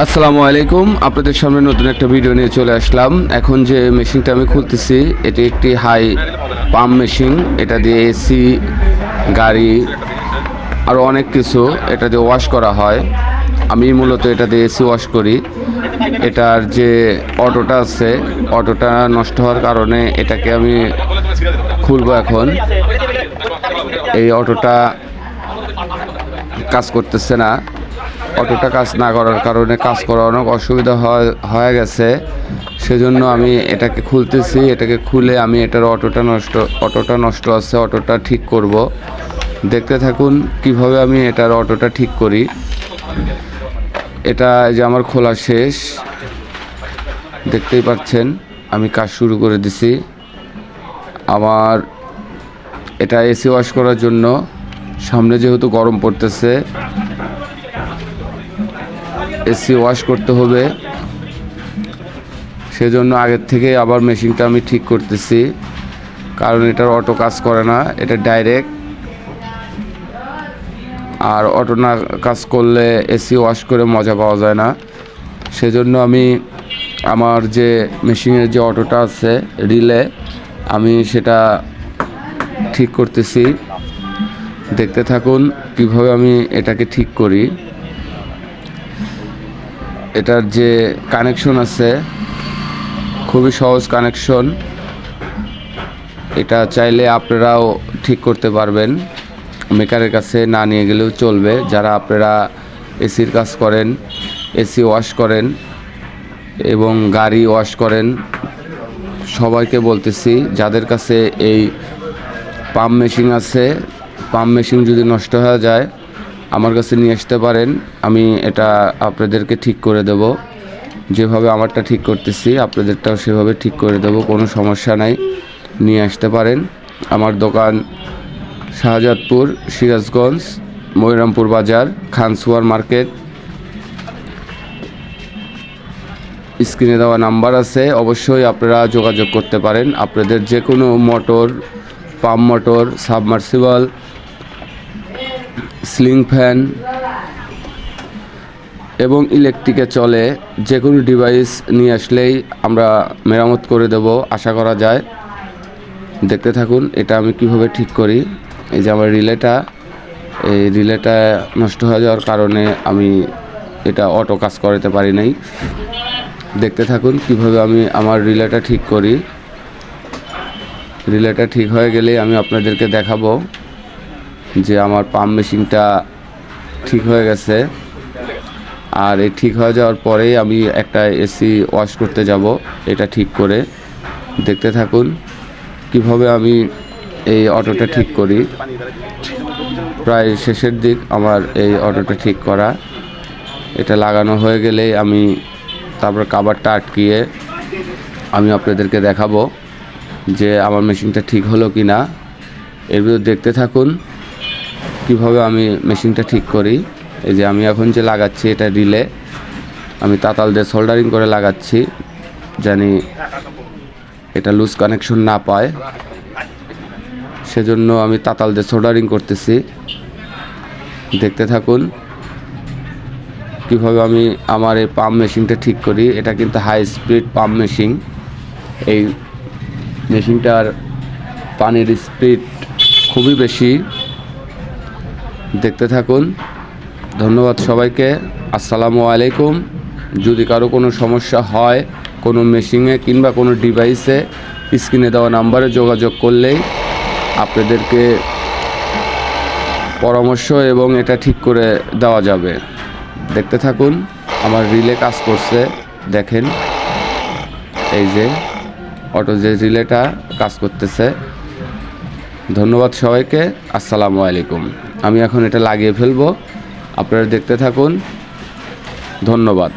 আসসালামু আলাইকুম, আপনাদের সামনে নতুন একটা ভিডিও নিয়ে চলে আসলাম। এখন যে মেশিনটা আমি খুলতেছি এটি একটি হাই পাম্প মেশিন। এটা দিয়ে এসি, গাড়ি আরও অনেক কিছু এটা দিয়ে ওয়াশ করা হয়। আমি মূলত এটা দিয়ে এসি ওয়াশ করি। এটার যে অটোটা আছে, অটোটা নষ্ট হওয়ার কারণে এটাকে আমি খুলবো এখন। এই অটোটা কাজ করতেছে না। অটোটা কাজ না করার কারণে কাজ করা অনেক অসুবিধা হয়ে গেছে। সেজন্য আমি এটাকে খুলতেছি। এটাকে খুলে আমি এটার অটোটা নষ্ট আছে, অটোটা ঠিক করব। দেখতে থাকুন কিভাবে আমি এটার অটোটা ঠিক করি। এটা যে আমার খোলা শেষ, দেখতেই পাচ্ছেন আমি কাজ শুরু করে দিছি। আমার এটা এসি ওয়াশ করার জন্য সামনে যেহেতু গরম পড়তেছে, এসি ওয়াশ করতে হবে, সেজন্য আগের থেকে আবার মেশিনটা আমি ঠিক করতেছি। কারণ এটার অটো কাজ করে না, এটা ডাইরেক্ট। আর অটো না কাজ করলে এসি ওয়াশ করে মজা পাওয়া যায় না। সেজন্য আমি আমার যে মেশিনের যে অটোটা আছে রিলে, আমি সেটা ঠিক করতেছি। দেখতে থাকুন কিভাবে আমি এটাকে ঠিক করি। এটার যে কানেকশন আছে খুবই সহজ কানেকশন। এটা চাইলে আপনারাও ঠিক করতে পারবেন, মেকারের কাছে না নিয়ে গেলেও চলবে। যারা আপনারা এসির কাজ করেন, এসি ওয়াশ করেন এবং গাড়ি ওয়াশ করেন, সবাইকে বলতেছি যাদের কাছে এই পাম্প মেশিন আছে, পাম্প মেশিন যদি নষ্ট হয়ে যায় আমার কাছে নিয়ে আসতে পারেন। আমি এটা আপনাদেরকে ঠিক করে দেব। যেভাবে আমারটা ঠিক করতেছি আপনাদেরটাও সেভাবে ঠিক করে দেব, কোনো সমস্যা নাই। নিয়ে আসতে পারেন। আমার দোকান শাহজাদপুর, সিরাজগঞ্জ, ময়রামপুর বাজার, খান সুপার মার্কেট। স্ক্রিনে দেওয়া নাম্বার আছে, অবশ্যই আপনারা যোগাযোগ করতে পারেন। আপনাদের যে কোনো motor, pump motor, submersible, ceiling fan এবং ইলেকট্রিকে চলে যে কোনো ডিভাইস নিয়ে আসলেই আমরা মেরামত করে দেব আশা করা যায়। দেখতে থাকুন এটা আমি কিভাবে ঠিক করি। এই যে আমার এই রিলেটা নষ্ট হয়ে যাওয়ার কারণে আমি এটা অটো কাজ করাতে পারি নাই। দেখতে থাকুন কিভাবে আমি আমার রিলেটা ঠিক করি। রিলেটা ঠিক হয়ে গেলেই আমি আপনাদেরকে দেখাবো যে আমার পাম্প মেশিনটা ঠিক হয়ে গেছে। আর এই ঠিক হয়ে যাওয়ার পরেই আমি একটা এসি ওয়াশ করতে যাব এটা ঠিক করে। দেখতে থাকুন কিভাবে আমি এই অটোটা ঠিক করি। প্রায় শেষের দিক আমার এই অটোটা ঠিক করা। এটা লাগানো হয়ে গেলেই আমি তারপর কভারটা আটকিয়ে আমি আপনাদেরকে দেখাবো যে আমার মেশিনটা ঠিক হলো কি না। এর ভিতর দেখতে থাকুন কিভাবে আমি মেশিনটা ঠিক করি। এই যে আমি এখন যে লাগাচ্ছি এটা রিলে, আমি তাতাল দিয়ে সোল্ডারিং করে লাগাচ্ছি, জানি এটা লুজ কানেকশন না পায়। সেজন্য আমি তাতাল দিয়ে সোল্ডারিং করতেছি। দেখতে থাকুন কিভাবে আমি আমার এই পাম্প মেশিনটা ঠিক করি। এটা কিন্তু হাই স্পিড পাম্প মেশিন। এই মেশিনটার পানির স্পিড খুবই বেশি। দেখতে থাকুন। ধন্যবাদ সবাইকে। আসসালামু আলাইকুম। যদি কারো কোনো সমস্যা হয় কোনো মেশিনে কিংবা কোনো ডিভাইসে, স্ক্রিনে দেওয়া নাম্বারে যোগাযোগ করলেই আপনাদেরকে পরামর্শ এবং এটা ঠিক করে দেওয়া যাবে। দেখতে থাকুন আমার রিলে কাজ করছে, দেখেন এই যে অটো যে রিলেটা কাজ করতেছে। ধন্যবাদ সবাইকে। আসসালামু আলাইকুম। আমি এখন এটা লাগিয়ে ফেলবো, আপনারা দেখতে থাকুন। ধন্যবাদ।